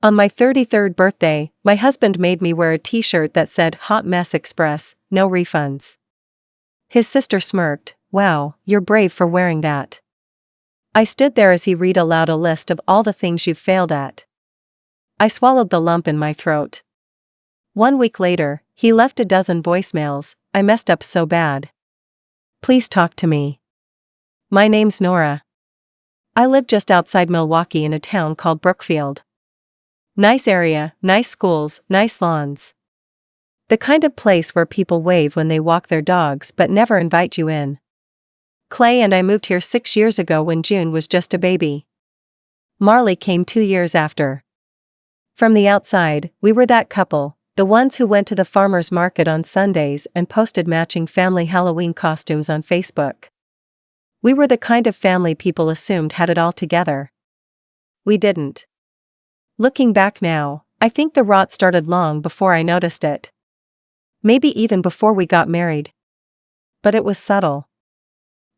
On my 33rd birthday, my husband made me wear a t-shirt that said Hot Mess Express, no refunds. His sister smirked, "Wow, you're brave for wearing that." I stood there as he read aloud a list of all the things you've failed at. I swallowed the lump in my throat. 1 week later, he left a dozen voicemails. "I messed up so bad. Please talk to me. My name's Nora. I live just outside Milwaukee in a town called Brookfield. Nice area, nice schools, nice lawns. The kind of place where people wave when they walk their dogs but never invite you in. Clay and I moved here 6 years ago when June was just a baby. Marley came 2 years after. From the outside, we were that couple, the ones who went to the farmer's market on Sundays and posted matching family Halloween costumes on Facebook. We were the kind of family people assumed had it all together. We didn't. Looking back now, I think the rot started long before I noticed it. Maybe even before we got married. But it was subtle.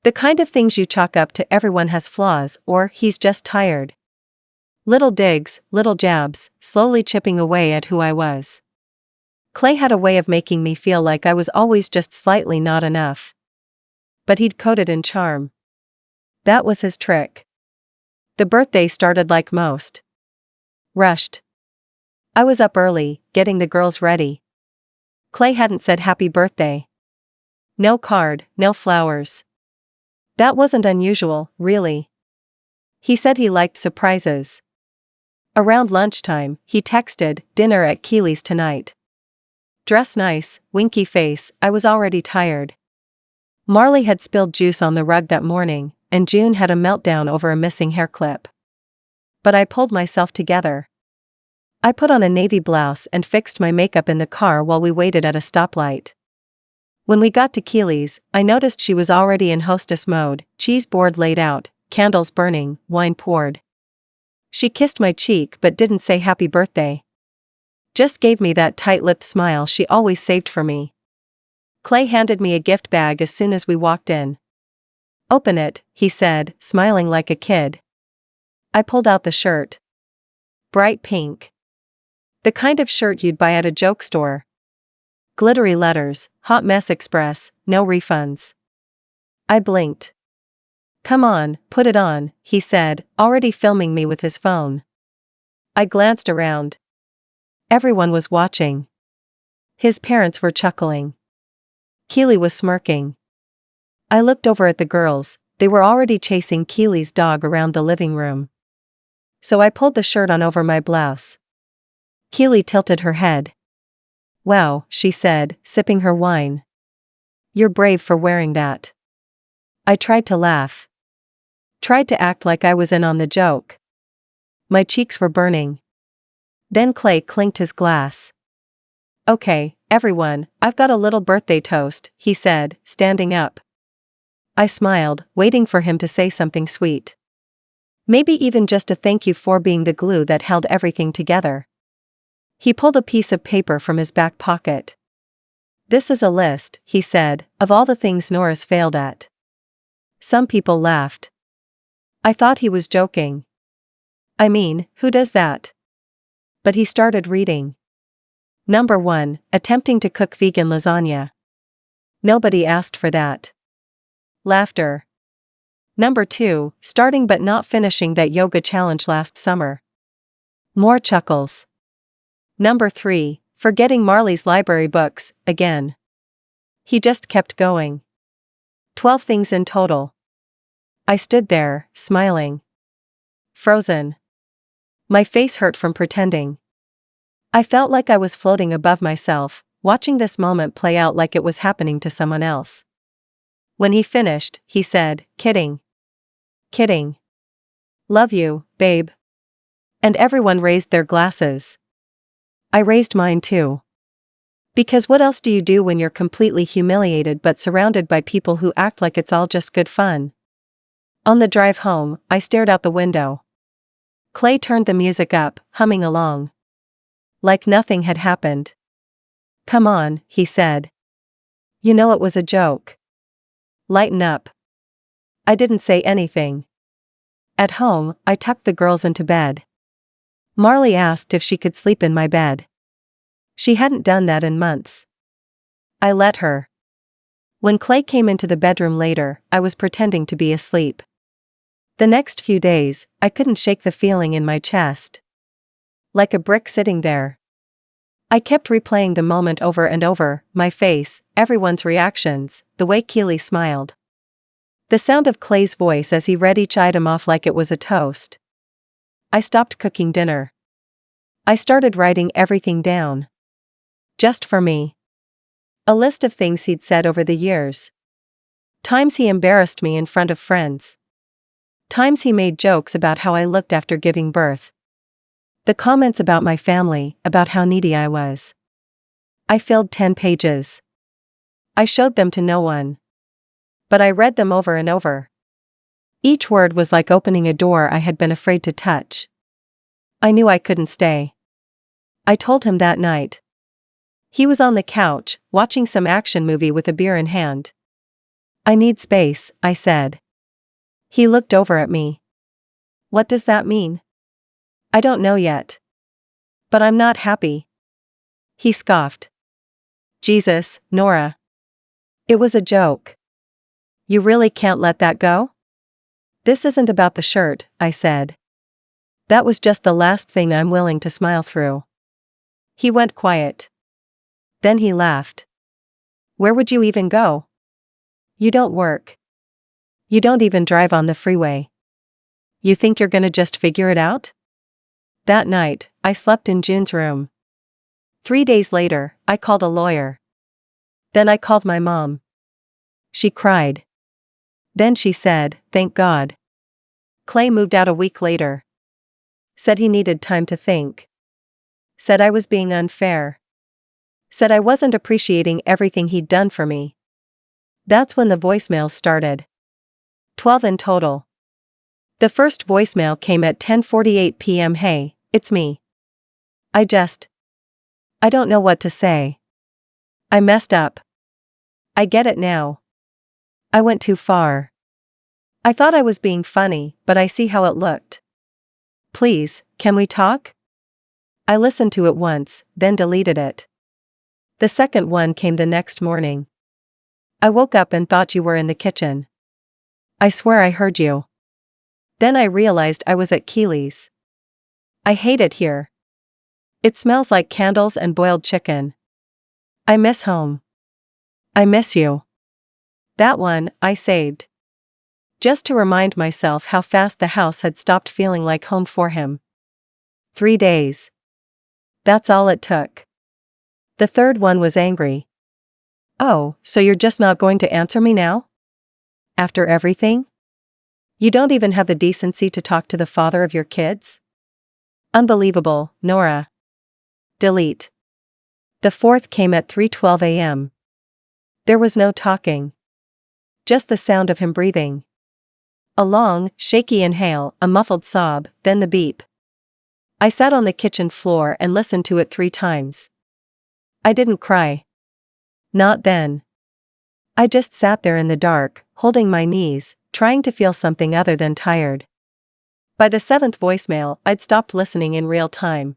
The kind of things you chalk up to everyone has flaws or he's just tired. Little digs, little jabs, slowly chipping away at who I was. Clay had a way of making me feel like I was always just slightly not enough. But he'd coded in charm. That was his trick. The birthday started like most. Rushed. I was up early, getting the girls ready. Clay hadn't said happy birthday. No card, no flowers. That wasn't unusual, really. He said he liked surprises. Around lunchtime, he texted, "Dinner at Keeley's tonight. Dress nice," winky face. I was already tired. Marley had spilled juice on the rug that morning, and June had a meltdown over a missing hair clip. But I pulled myself together. I put on a navy blouse and fixed my makeup in the car while we waited at a stoplight. When we got to Keeley's, I noticed she was already in hostess mode, cheese board laid out, candles burning, wine poured. She kissed my cheek but didn't say happy birthday. Just gave me that tight-lipped smile she always saved for me. Clay handed me a gift bag as soon as we walked in. "Open it," he said, smiling like a kid. I pulled out the shirt. Bright pink. The kind of shirt you'd buy at a joke store. Glittery letters, Hot Mess Express, no refunds. I blinked. "Come on, put it on," he said, already filming me with his phone. I glanced around. Everyone was watching. His parents were chuckling. Keeley was smirking. I looked over at the girls. They were already chasing Keeley's dog around the living room. So I pulled the shirt on over my blouse. Keeley tilted her head. "Wow," she said, sipping her wine. "You're brave for wearing that." I tried to laugh. Tried to act like I was in on the joke. My cheeks were burning. Then Clay clinked his glass. "Okay, everyone, I've got a little birthday toast," he said, standing up. I smiled, waiting for him to say something sweet. Maybe even just a thank you for being the glue that held everything together. He pulled a piece of paper from his back pocket. "This is a list," he said, "of all the things Nora's failed at." Some people laughed. I thought he was joking. I mean, who does that? But he started reading. Number 1, attempting to cook vegan lasagna. Nobody asked for that. Laughter. Number 2, starting but not finishing that yoga challenge last summer. More chuckles. Number 3, forgetting Marley's library books, again. He just kept going. 12 things in total. I stood there, smiling. Frozen. My face hurt from pretending. I felt like I was floating above myself, watching this moment play out like it was happening to someone else. When he finished, he said, "Kidding. Kidding. Love you, babe." And everyone raised their glasses. I raised mine too. Because what else do you do when you're completely humiliated but surrounded by people who act like it's all just good fun? On the drive home, I stared out the window. Clay turned the music up, humming along. Like nothing had happened. "Come on," he said. "You know it was a joke. Lighten up." I didn't say anything. At home, I tucked the girls into bed. Marley asked if she could sleep in my bed. She hadn't done that in months. I let her. When Clay came into the bedroom later, I was pretending to be asleep. The next few days, I couldn't shake the feeling in my chest. Like a brick sitting there. I kept replaying the moment over and over, my face, everyone's reactions, the way Keely smiled. The sound of Clay's voice as he read each item off like it was a toast. I stopped cooking dinner. I started writing everything down. Just for me. A list of things he'd said over the years. Times he embarrassed me in front of friends. Times he made jokes about how I looked after giving birth. The comments about my family, about how needy I was. I filled 10 pages. I showed them to no one. But I read them over and over. Each word was like opening a door I had been afraid to touch. I knew I couldn't stay. I told him that night. He was on the couch, watching some action movie with a beer in hand. I need space, I said. He looked over at me. What does that mean? I don't know yet. But I'm not happy. He scoffed. Jesus, Nora. It was a joke. You really can't let that go? This isn't about the shirt, I said. That was just the last thing I'm willing to smile through. He went quiet. Then he laughed. Where would you even go? You don't work. You don't even drive on the freeway. You think you're gonna just figure it out? That night, I slept in June's room. 3 days later, I called a lawyer. Then I called my mom. She cried. Then she said, thank God. Clay moved out a week later. Said he needed time to think. Said I was being unfair. Said I wasn't appreciating everything he'd done for me. That's when the voicemails started. 12 in total. The first voicemail came at 10:48 p.m. Hey, it's me. I don't know what to say. I messed up. I get it now. I went too far. I thought I was being funny, but I see how it looked. Please, can we talk? I listened to it once, then deleted it. The second one came the next morning. I woke up and thought you were in the kitchen. I swear I heard you. Then I realized I was at Keely's. I hate it here. It smells like candles and boiled chicken. I miss home. I miss you. That one, I saved. Just to remind myself how fast the house had stopped feeling like home for him. 3 days. That's all it took. The third one was angry. Oh, so you're just not going to answer me now? After everything? You don't even have the decency to talk to the father of your kids? Unbelievable, Nora. Delete. The fourth came at 3:12 a.m. There was no talking. Just the sound of him breathing. A long, shaky inhale, a muffled sob, then the beep. I sat on the kitchen floor and listened to it 3 times. I didn't cry. Not then. I just sat there in the dark, holding my knees, trying to feel something other than tired. By the 7th voicemail, I'd stopped listening in real time.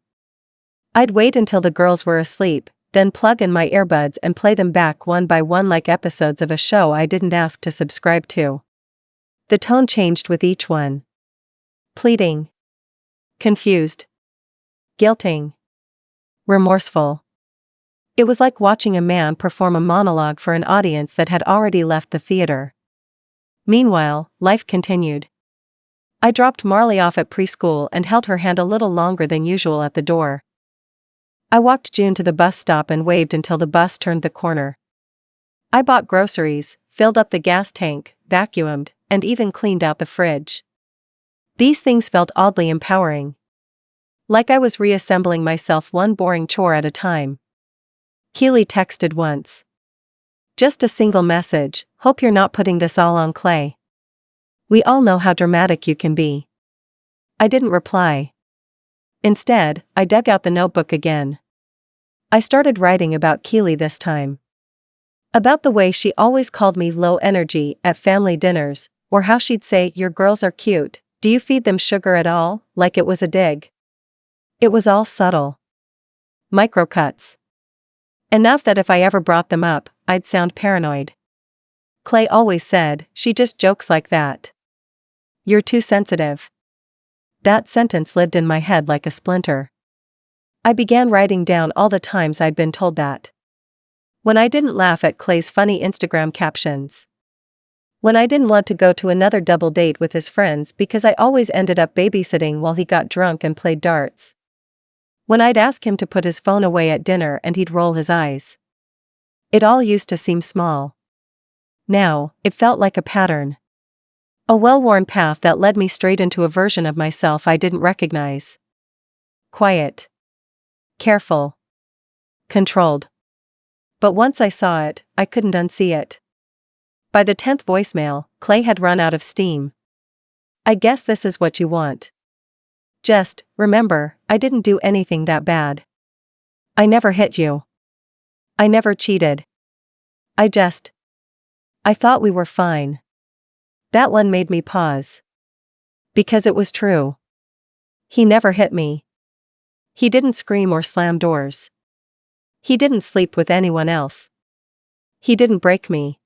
I'd wait until the girls were asleep, then plug in my earbuds and play them back one by one like episodes of a show I didn't ask to subscribe to. The tone changed with each one. Pleading. Confused. Guilting. Remorseful. It was like watching a man perform a monologue for an audience that had already left the theater. Meanwhile, life continued. I dropped Marley off at preschool and held her hand a little longer than usual at the door. I walked June to the bus stop and waved until the bus turned the corner. I bought groceries, filled up the gas tank, vacuumed, and even cleaned out the fridge. These things felt oddly empowering. Like I was reassembling myself one boring chore at a time. Keely texted once. Just a single message, hope you're not putting this all on Clay. We all know how dramatic you can be. I didn't reply. Instead, I dug out the notebook again. I started writing about Keely this time. About the way she always called me low energy at family dinners, or how she'd say, your girls are cute, do you feed them sugar at all, like it was a dig. It was all subtle. Microcuts. Enough that if I ever brought them up, I'd sound paranoid. Clay always said, "She just jokes like that. You're too sensitive." That sentence lived in my head like a splinter. I began writing down all the times I'd been told that. When I didn't laugh at Clay's funny Instagram captions. When I didn't want to go to another double date with his friends because I always ended up babysitting while he got drunk and played darts. When I'd ask him to put his phone away at dinner and he'd roll his eyes. It all used to seem small. Now, it felt like a pattern. A well-worn path that led me straight into a version of myself I didn't recognize. Quiet. Careful. Controlled. But once I saw it, I couldn't unsee it. By the 10th voicemail, Clay had run out of steam. "I guess this is what you want. Just, remember, I didn't do anything that bad. I never hit you. I never cheated. I thought we were fine." That one made me pause. Because it was true. He never hit me. He didn't scream or slam doors. He didn't sleep with anyone else. He didn't break me.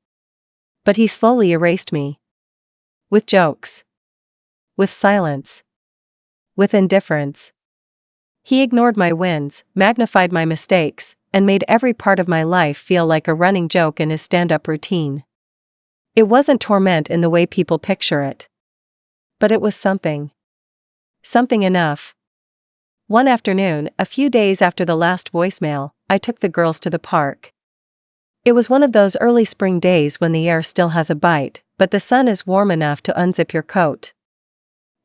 But he slowly erased me. With jokes. With silence. With indifference. He ignored my wins, magnified my mistakes, and made every part of my life feel like a running joke in his stand-up routine. It wasn't torment in the way people picture it. But it was something. Something enough. One afternoon, a few days after the last voicemail, I took the girls to the park. It was one of those early spring days when the air still has a bite, but the sun is warm enough to unzip your coat.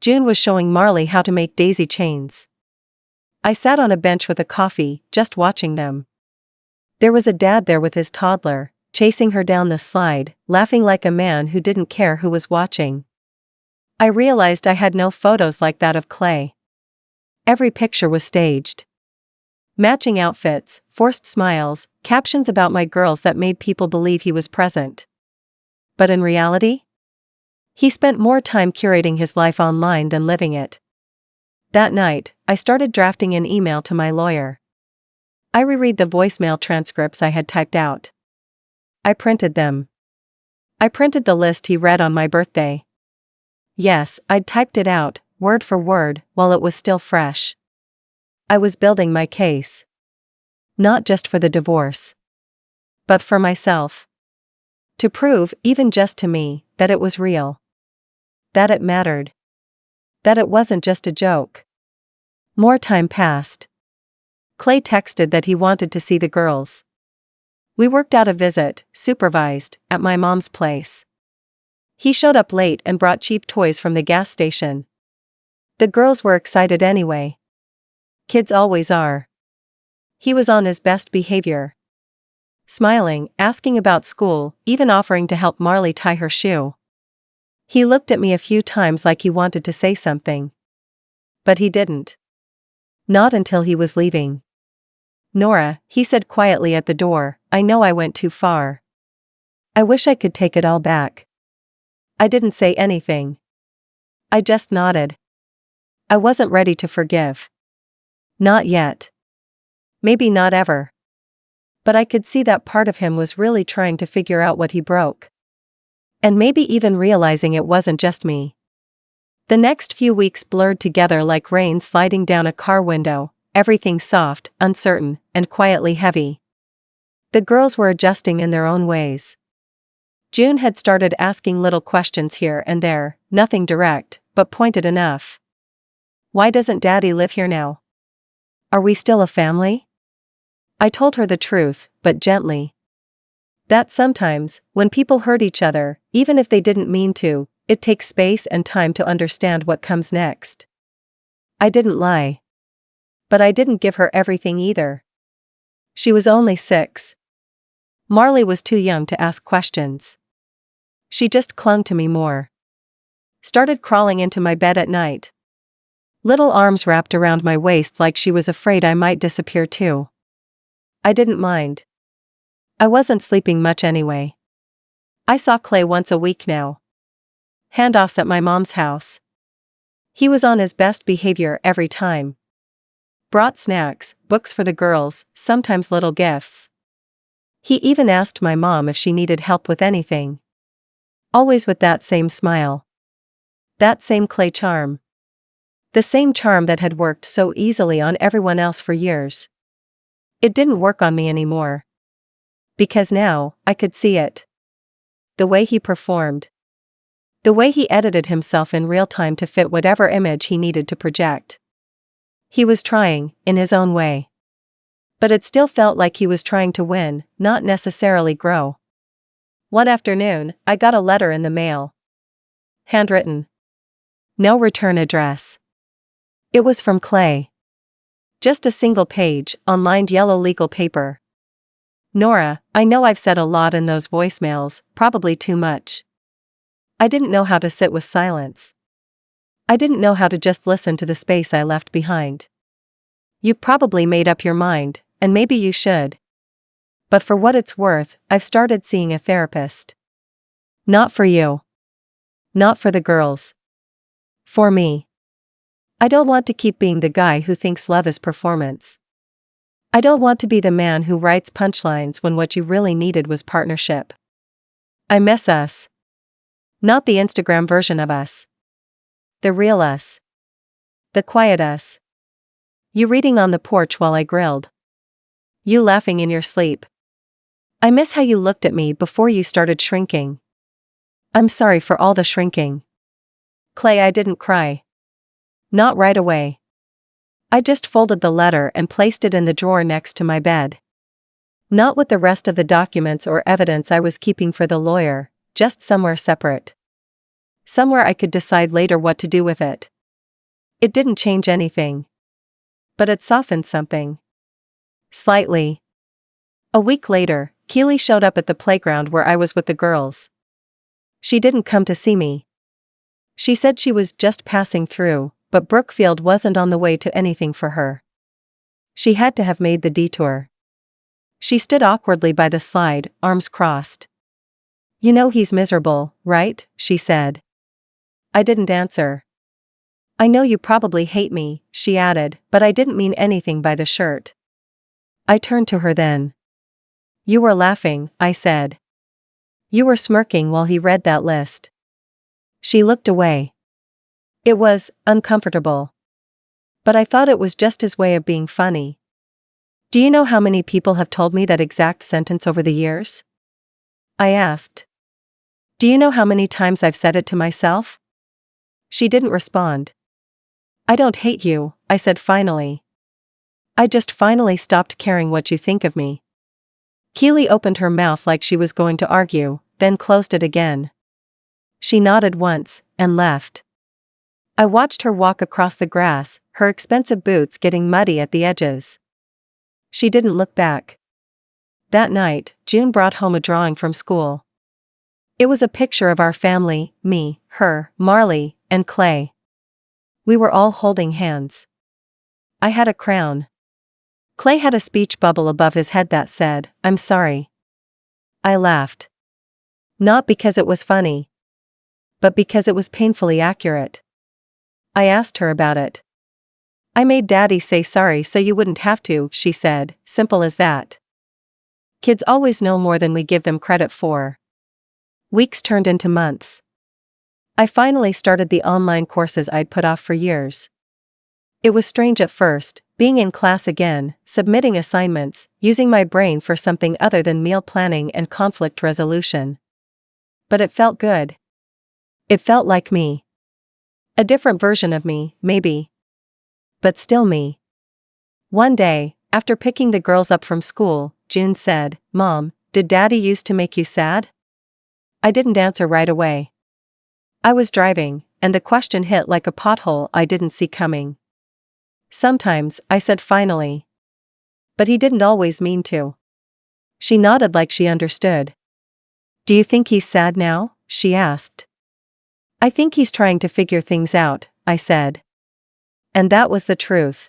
June was showing Marley how to make daisy chains. I sat on a bench with a coffee, just watching them. There was a dad there with his toddler, chasing her down the slide, laughing like a man who didn't care who was watching. I realized I had no photos like that of Clay. Every picture was staged. Matching outfits, forced smiles, captions about my girls that made people believe he was present. But in reality? He spent more time curating his life online than living it. That night, I started drafting an email to my lawyer. I reread the voicemail transcripts I had typed out. I printed them. I printed the list he read on my birthday. Yes, I'd typed it out, word for word, while it was still fresh. I was building my case. Not just for the divorce. But for myself. To prove, even just to me, that it was real. That it mattered. That it wasn't just a joke. More time passed. Clay texted that he wanted to see the girls. We worked out a visit, supervised, at my mom's place. He showed up late and brought cheap toys from the gas station. The girls were excited anyway. Kids always are. He was on his best behavior. Smiling, asking about school, even offering to help Marley tie her shoe. He looked at me a few times like he wanted to say something. But he didn't. Not until he was leaving. "Nora," he said quietly at the door, "I know I went too far. I wish I could take it all back." I didn't say anything. I just nodded. I wasn't ready to forgive. Not yet. Maybe not ever. But I could see that part of him was really trying to figure out what he broke. And maybe even realizing it wasn't just me. The next few weeks blurred together like rain sliding down a car window, everything soft, uncertain, and quietly heavy. The girls were adjusting in their own ways. June had started asking little questions here and there, nothing direct, but pointed enough. "Why doesn't Daddy live here now? Are we still a family?" I told her the truth, but gently. That sometimes, when people hurt each other, even if they didn't mean to, it takes space and time to understand what comes next. I didn't lie. But I didn't give her everything either. She was only 6. Marley was too young to ask questions. She just clung to me more. Started crawling into my bed at night. Little arms wrapped around my waist like she was afraid I might disappear too. I didn't mind. I wasn't sleeping much anyway. I saw Clay once a week now. Handoffs at my mom's house. He was on his best behavior every time. Brought snacks, books for the girls, sometimes little gifts. He even asked my mom if she needed help with anything. Always with that same smile. That same Clay charm. The same charm that had worked so easily on everyone else for years. It didn't work on me anymore. Because now, I could see it. The way he performed. The way he edited himself in real time to fit whatever image he needed to project. He was trying, in his own way. But it still felt like he was trying to win, not necessarily grow. One afternoon, I got a letter in the mail. Handwritten. No return address. It was from Clay. Just a single page, on lined yellow legal paper. Nora, I know I've said a lot in those voicemails, probably too much. I didn't know how to sit with silence. I didn't know how to just listen to the space I left behind. You probably made up your mind, and maybe you should. But for what it's worth, I've started seeing a therapist. Not for you. Not for the girls. For me. I don't want to keep being the guy who thinks love is performance. I don't want to be the man who writes punchlines when what you really needed was partnership. I miss us. Not the Instagram version of us. The real us. The quiet us. You reading on the porch while I grilled. You laughing in your sleep. I miss how you looked at me before you started shrinking. I'm sorry for all the shrinking. Clay, I didn't cry. Not right away. I just folded the letter and placed it in the drawer next to my bed. Not with the rest of the documents or evidence I was keeping for the lawyer, just somewhere separate. Somewhere I could decide later what to do with it. It didn't change anything. But it softened something. Slightly. A week later, Keely showed up at the playground where I was with the girls. She didn't come to see me. She said she was just passing through, but Brookfield wasn't on the way to anything for her. She had to have made the detour. She stood awkwardly by the slide, arms crossed. You know he's miserable, right? She said. I didn't answer. I know you probably hate me, she added, but I didn't mean anything by the shirt. I turned to her then. You were laughing, I said. You were smirking while he read that list. She looked away. It was uncomfortable. But I thought it was just his way of being funny. Do you know how many people have told me that exact sentence over the years? I asked. Do you know how many times I've said it to myself? She didn't respond. I don't hate you, I said finally. I just finally stopped caring what you think of me. Keely opened her mouth like she was going to argue, then closed it again. She nodded once, and left. I watched her walk across the grass, her expensive boots getting muddy at the edges. She didn't look back. That night, June brought home a drawing from school. It was a picture of our family, me, her, Marley, and Clay. We were all holding hands. I had a crown. Clay had a speech bubble above his head that said, I'm sorry. I laughed. Not because it was funny. But because it was painfully accurate. I asked her about it. I made Daddy say sorry so you wouldn't have to, she said, simple as that. Kids always know more than we give them credit for. Weeks turned into months. I finally started the online courses I'd put off for years. It was strange at first, being in class again, submitting assignments, using my brain for something other than meal planning and conflict resolution. But it felt good. It felt like me. A different version of me, maybe. But still me. One day, after picking the girls up from school, June said, Mom, did Daddy used to make you sad? I didn't answer right away. I was driving, and the question hit like a pothole I didn't see coming. Sometimes, I said finally. But he didn't always mean to. She nodded like she understood. Do you think he's sad now? She asked. I think he's trying to figure things out, I said. And that was the truth.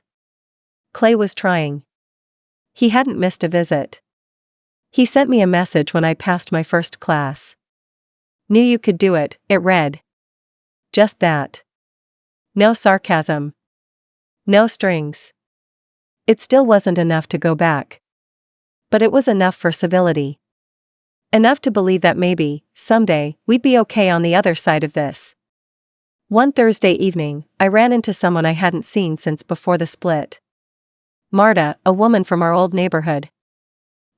Clay was trying. He hadn't missed a visit. He sent me a message when I passed my first class. Knew you could do it, it read. Just that. No sarcasm. No strings. It still wasn't enough to go back. But it was enough for civility. Enough to believe that maybe, someday, we'd be okay on the other side of this. One Thursday evening, I ran into someone I hadn't seen since before the split. Marta, a woman from our old neighborhood.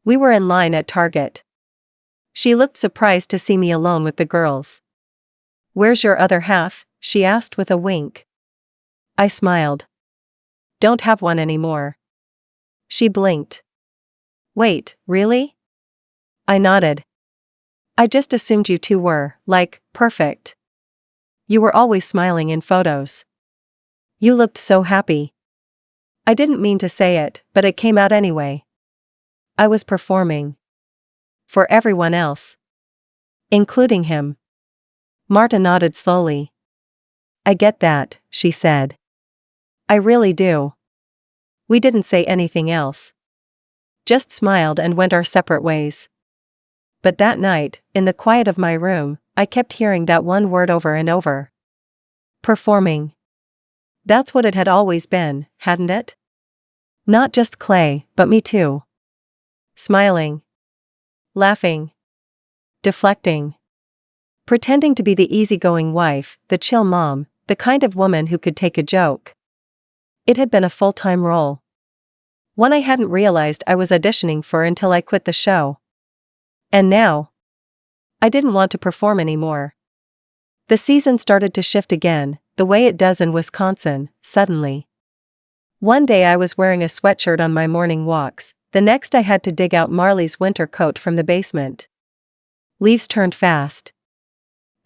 We were in line at Target. She looked surprised to see me alone with the girls. "Where's your other half?" she asked with a wink. I smiled. "Don't have one anymore." She blinked. "Wait, really?" I nodded. "I just assumed you two were, like, perfect. You were always smiling in photos. You looked so happy." I didn't mean to say it, but it came out anyway. I was performing. For everyone else. Including him. Marta nodded slowly. "I get that," she said. "I really do." We didn't say anything else. Just smiled and went our separate ways. But that night, in the quiet of my room, I kept hearing that one word over and over. Performing. That's what it had always been, hadn't it? Not just Clay, but me too. Smiling. Laughing. Deflecting. Pretending to be the easygoing wife, the chill mom, the kind of woman who could take a joke. It had been a full-time role. One I hadn't realized I was auditioning for until I quit the show. And now, I didn't want to perform anymore. The season started to shift again, the way it does in Wisconsin, suddenly. One day I was wearing a sweatshirt on my morning walks, the next I had to dig out Marley's winter coat from the basement. Leaves turned fast.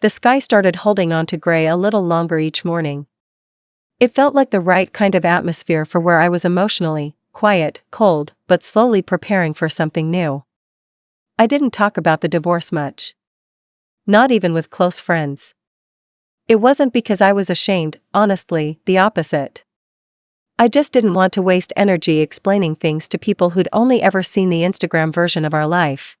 The sky started holding on to gray a little longer each morning. It felt like the right kind of atmosphere for where I was emotionally, quiet, cold, but slowly preparing for something new. I didn't talk about the divorce much. Not even with close friends. It wasn't because I was ashamed, honestly, the opposite. I just didn't want to waste energy explaining things to people who'd only ever seen the Instagram version of our life.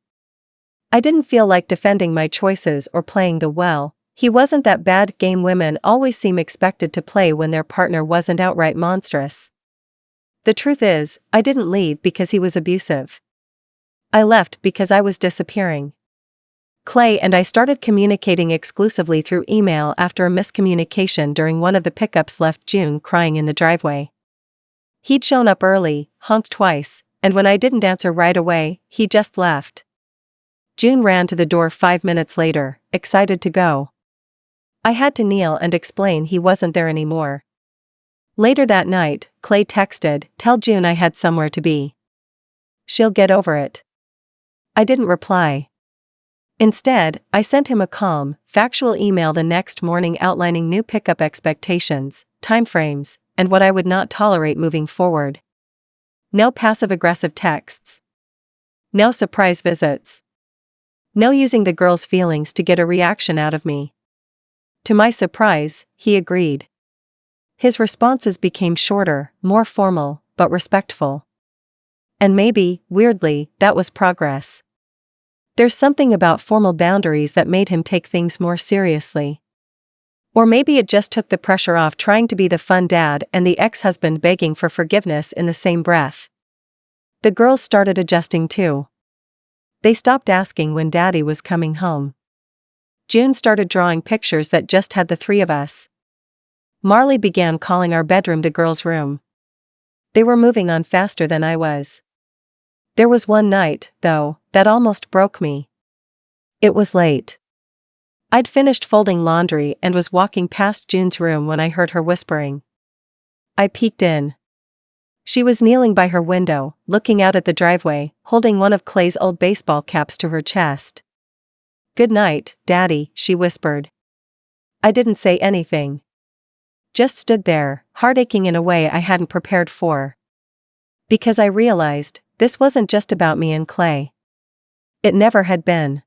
I didn't feel like defending my choices or playing the well, he wasn't that bad game women always seem expected to play when their partner wasn't outright monstrous. The truth is, I didn't leave because he was abusive. I left because I was disappearing. Clay and I started communicating exclusively through email after a miscommunication during one of the pickups left June crying in the driveway. He'd shown up early, honked twice, and when I didn't answer right away, he just left. June ran to the door 5 minutes later, excited to go. I had to kneel and explain he wasn't there anymore. Later that night, Clay texted, "Tell June I had somewhere to be. She'll get over it." I didn't reply. Instead, I sent him a calm, factual email the next morning outlining new pickup expectations, timeframes, and what I would not tolerate moving forward. No passive-aggressive texts. No surprise visits. No using the girl's feelings to get a reaction out of me. To my surprise, he agreed. His responses became shorter, more formal, but respectful. And maybe, weirdly, that was progress. There's something about formal boundaries that made him take things more seriously. Or maybe it just took the pressure off trying to be the fun dad and the ex-husband begging for forgiveness in the same breath. The girls started adjusting too. They stopped asking when Daddy was coming home. June started drawing pictures that just had the three of us. Marley began calling our bedroom the girls' room. They were moving on faster than I was. There was one night, though, that almost broke me. It was late. I'd finished folding laundry and was walking past June's room when I heard her whispering. I peeked in. She was kneeling by her window, looking out at the driveway, holding one of Clay's old baseball caps to her chest. "Good night, Daddy," she whispered. I didn't say anything. Just stood there, heart aching in a way I hadn't prepared for. Because I realized, this wasn't just about me and Clay. It never had been.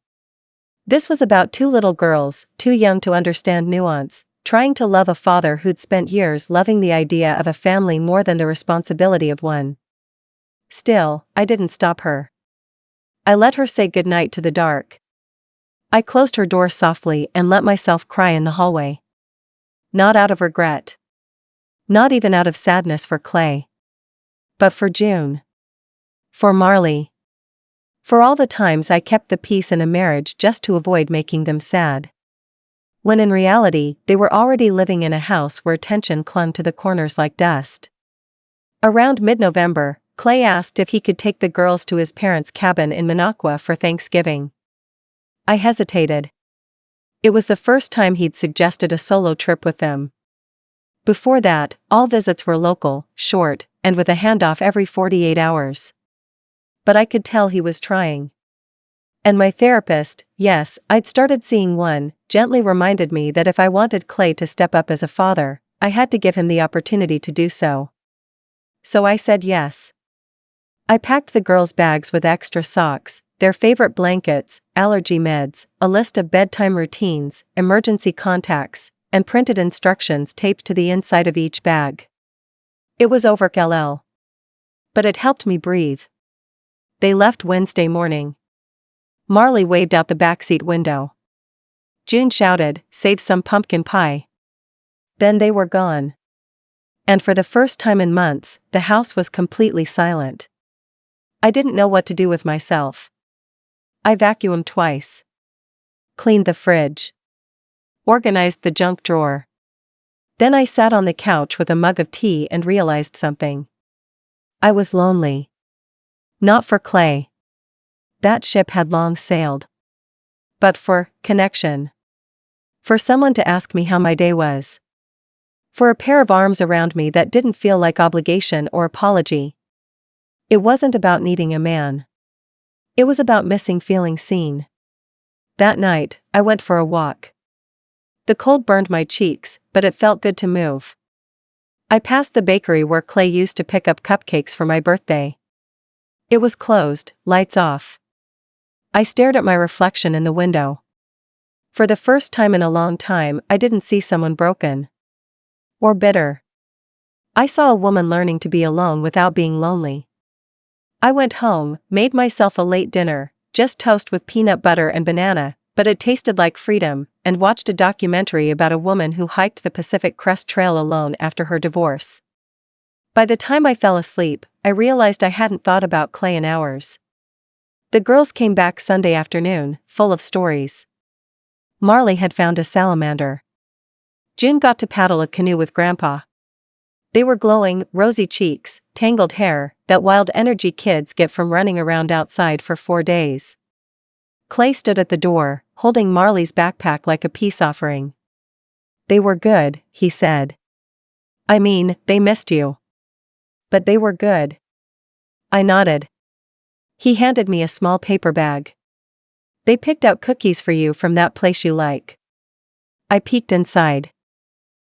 This was about two little girls, too young to understand nuance, trying to love a father who'd spent years loving the idea of a family more than the responsibility of one. Still, I didn't stop her. I let her say goodnight to the dark. I closed her door softly and let myself cry in the hallway. Not out of regret. Not even out of sadness for Clay. But for June. For Marley. For all the times I kept the peace in a marriage just to avoid making them sad. When in reality, they were already living in a house where tension clung to the corners like dust. Around mid-November, Clay asked if he could take the girls to his parents' cabin in Minocqua for Thanksgiving. I hesitated. It was the first time he'd suggested a solo trip with them. Before that, all visits were local, short, and with a handoff every 48 hours. But I could tell he was trying. And my therapist, yes, I'd started seeing one, gently reminded me that if I wanted Clay to step up as a father, I had to give him the opportunity to do so. So I said yes. I packed the girls' bags with extra socks, their favorite blankets, allergy meds, a list of bedtime routines, emergency contacts, and printed instructions taped to the inside of each bag. It was overkill. But it helped me breathe. They left Wednesday morning. Marley waved out the backseat window. June shouted, "Save some pumpkin pie." Then they were gone. And for the first time in months, the house was completely silent. I didn't know what to do with myself. I vacuumed twice. Cleaned the fridge. Organized the junk drawer. Then I sat on the couch with a mug of tea and realized something. I was lonely. Not for Clay. That ship had long sailed. But for connection. For someone to ask me how my day was. For a pair of arms around me that didn't feel like obligation or apology. It wasn't about needing a man. It was about missing feeling seen. That night, I went for a walk. The cold burned my cheeks, but it felt good to move. I passed the bakery where Clay used to pick up cupcakes for my birthday. It was closed, lights off. I stared at my reflection in the window. For the first time in a long time, I didn't see someone broken. Or bitter. I saw a woman learning to be alone without being lonely. I went home, made myself a late dinner, just toast with peanut butter and banana, but it tasted like freedom, and watched a documentary about a woman who hiked the Pacific Crest Trail alone after her divorce. By the time I fell asleep, I realized I hadn't thought about Clay in hours. The girls came back Sunday afternoon, full of stories. Marley had found a salamander. June got to paddle a canoe with Grandpa. They were glowing, rosy cheeks, tangled hair, that wild energy kids get from running around outside for 4 days. Clay stood at the door, holding Marley's backpack like a peace offering. "They were good," he said. "I mean, they missed you. But they were good." I nodded. He handed me a small paper bag. "They picked out cookies for you from that place you like." I peeked inside.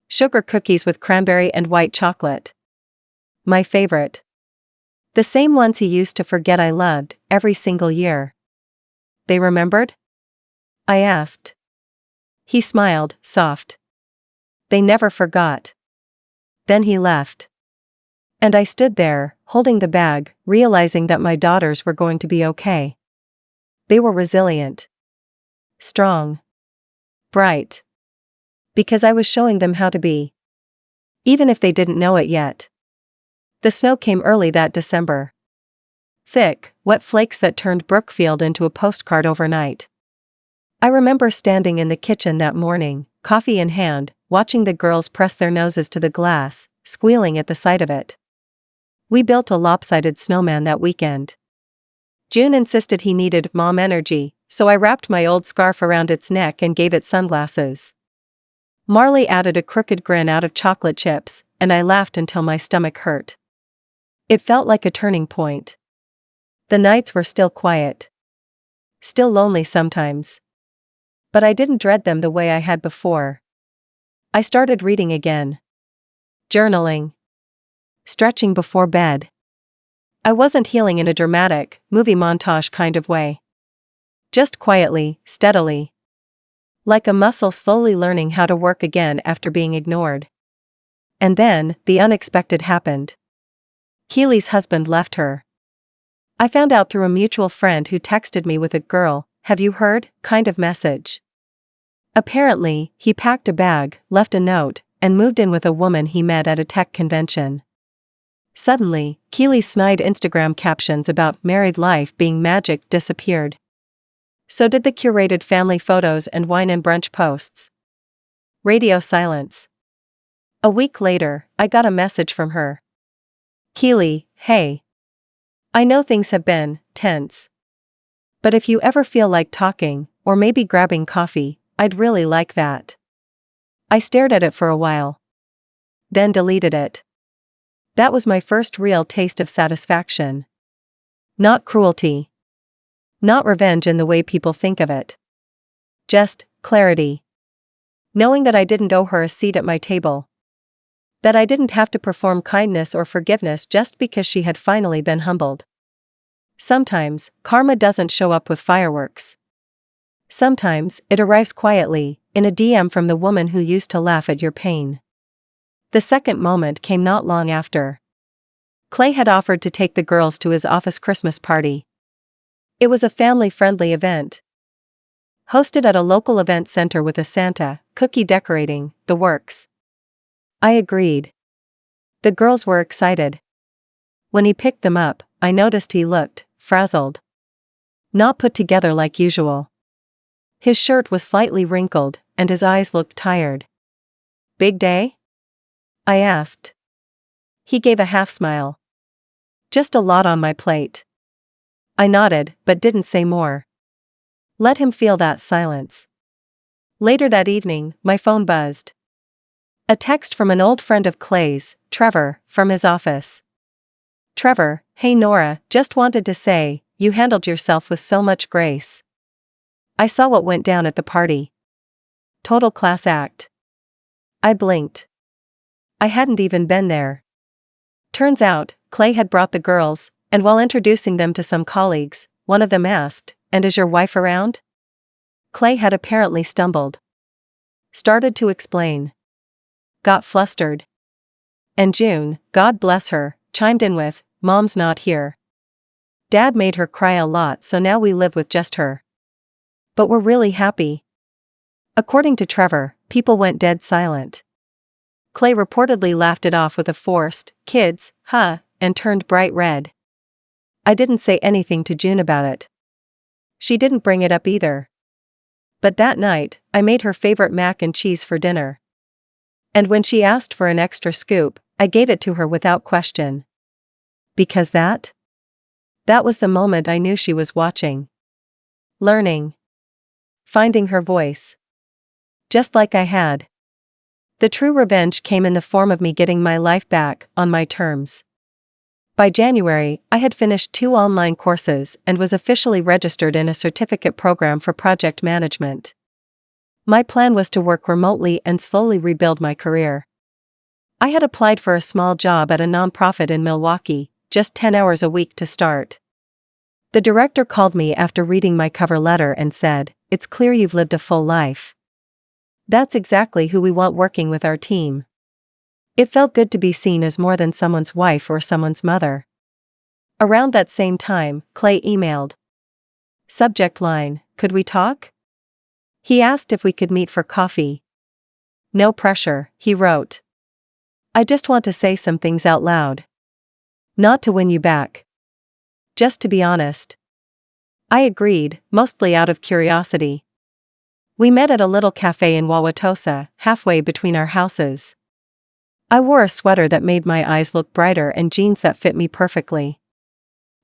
Sugar cookies with cranberry and white chocolate. My favorite. The same ones he used to forget I loved, every single year. "They remembered?" I asked. He smiled, soft. "They never forgot." Then he left. And I stood there, holding the bag, realizing that my daughters were going to be okay. They were resilient. Strong. Bright. Because I was showing them how to be. Even if they didn't know it yet. The snow came early that December. Thick, wet flakes that turned Brookfield into a postcard overnight. I remember standing in the kitchen that morning, coffee in hand, watching the girls press their noses to the glass, squealing at the sight of it. We built a lopsided snowman that weekend. June insisted he needed mom energy, so I wrapped my old scarf around its neck and gave it sunglasses. Marley added a crooked grin out of chocolate chips, and I laughed until my stomach hurt. It felt like a turning point. The nights were still quiet. Still lonely sometimes. But I didn't dread them the way I had before. I started reading again. Journaling. Stretching before bed. I wasn't healing in a dramatic, movie montage kind of way. Just quietly, steadily. Like a muscle slowly learning how to work again after being ignored. And then, the unexpected happened. Keely's husband left her. I found out through a mutual friend who texted me with a "girl, have you heard?" kind of message. Apparently, he packed a bag, left a note, and moved in with a woman he met at a tech convention. Suddenly, Keely's snide Instagram captions about married life being magic disappeared. So did the curated family photos and wine and brunch posts. Radio silence. A week later, I got a message from her. Keely, hey. I know things have been tense. But if you ever feel like talking, or maybe grabbing coffee, I'd really like that. I stared at it for a while. Then deleted it. That was my first real taste of satisfaction. Not cruelty. Not revenge in the way people think of it. Just clarity. Knowing that I didn't owe her a seat at my table. That I didn't have to perform kindness or forgiveness just because she had finally been humbled. Sometimes, karma doesn't show up with fireworks. Sometimes, it arrives quietly, in a DM from the woman who used to laugh at your pain. The second moment came not long after. Clay had offered to take the girls to his office Christmas party. It was a family-friendly event. Hosted at a local event center with a Santa, cookie decorating, the works. I agreed. The girls were excited. When he picked them up, I noticed he looked frazzled. Not put together like usual. His shirt was slightly wrinkled, and his eyes looked tired. Big day? I asked. He gave a half smile. Just a lot on my plate. I nodded, but didn't say more. Let him feel that silence. Later that evening, my phone buzzed. A text from an old friend of Clay's, Trevor, from his office. Trevor, hey Nora, just wanted to say, you handled yourself with so much grace. I saw what went down at the party. Total class act. I blinked. I hadn't even been there. Turns out, Clay had brought the girls, and while introducing them to some colleagues, one of them asked, "And is your wife around?" Clay had apparently stumbled. Started to explain. Got flustered. And June, God bless her, chimed in with, "Mom's not here. Dad made her cry a lot, so now we live with just her. But we're really happy." According to Trevor, people went dead silent. Clay reportedly laughed it off with a forced, "Kids, huh," and turned bright red. I didn't say anything to June about it. She didn't bring it up either. But that night, I made her favorite mac and cheese for dinner. And when she asked for an extra scoop, I gave it to her without question. Because that was the moment I knew she was watching. Learning. Finding her voice. Just like I had. The true revenge came in the form of me getting my life back, on my terms. By January, I had finished 2 online courses and was officially registered in a certificate program for project management. My plan was to work remotely and slowly rebuild my career. I had applied for a small job at a nonprofit in Milwaukee, just 10 hours a week to start. The director called me after reading my cover letter and said, "It's clear you've lived a full life. That's exactly who we want working with our team." It felt good to be seen as more than someone's wife or someone's mother. Around that same time, Clay emailed. Subject line, "Could we talk?" He asked if we could meet for coffee. No pressure, he wrote. I just want to say some things out loud. Not to win you back. Just to be honest. I agreed, mostly out of curiosity. We met at a little cafe in Wauwatosa, halfway between our houses. I wore a sweater that made my eyes look brighter and jeans that fit me perfectly.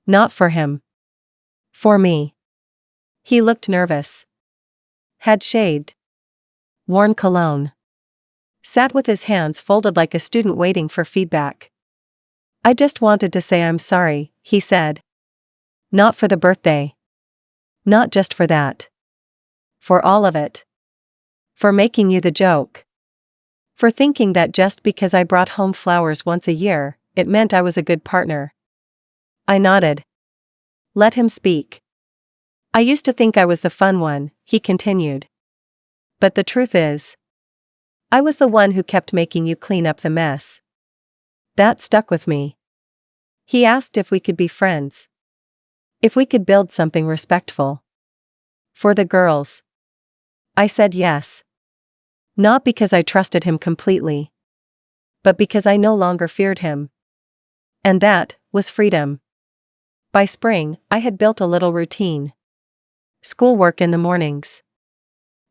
Not for him. For me. He looked nervous. Had shaved. Worn cologne. Sat with his hands folded like a student waiting for feedback. I just wanted to say I'm sorry, he said. Not for the birthday. Not just for that. For all of it. For making you the joke. For thinking that just because I brought home flowers once a year, it meant I was a good partner. I nodded. Let him speak. I used to think I was the fun one, he continued. But the truth is, I was the one who kept making you clean up the mess. That stuck with me. He asked if we could be friends. If we could build something respectful. For the girls. I said yes. Not because I trusted him completely. But because I no longer feared him. And that was freedom. By spring, I had built a little routine. Schoolwork in the mornings.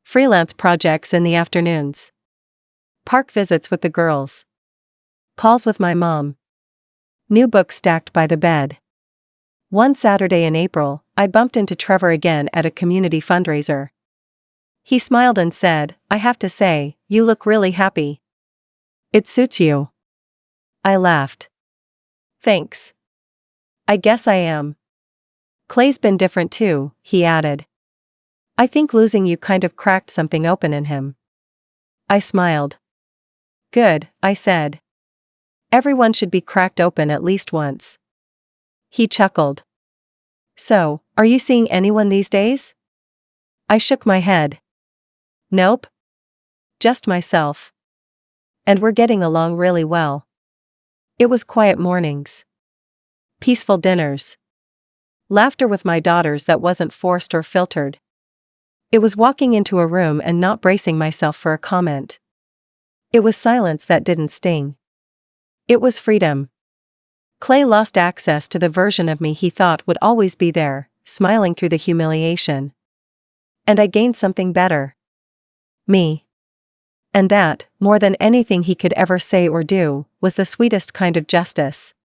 Freelance projects in the afternoons. Park visits with the girls. Calls with my mom. New books stacked by the bed. One Saturday in April, I bumped into Trevor again at a community fundraiser. He smiled and said, "I have to say, you look really happy. It suits you." I laughed. "Thanks. I guess I am." "Clay's been different too," he added. "I think losing you kind of cracked something open in him." I smiled. "Good," I said. "Everyone should be cracked open at least once." He chuckled. "So, are you seeing anyone these days?" I shook my head. "Nope. Just myself. And we're getting along really well." It was quiet mornings. Peaceful dinners. Laughter with my daughters that wasn't forced or filtered. It was walking into a room and not bracing myself for a comment. It was silence that didn't sting. It was freedom. Clay lost access to the version of me he thought would always be there, smiling through the humiliation. And I gained something better. Me. And that, more than anything he could ever say or do, was the sweetest kind of justice.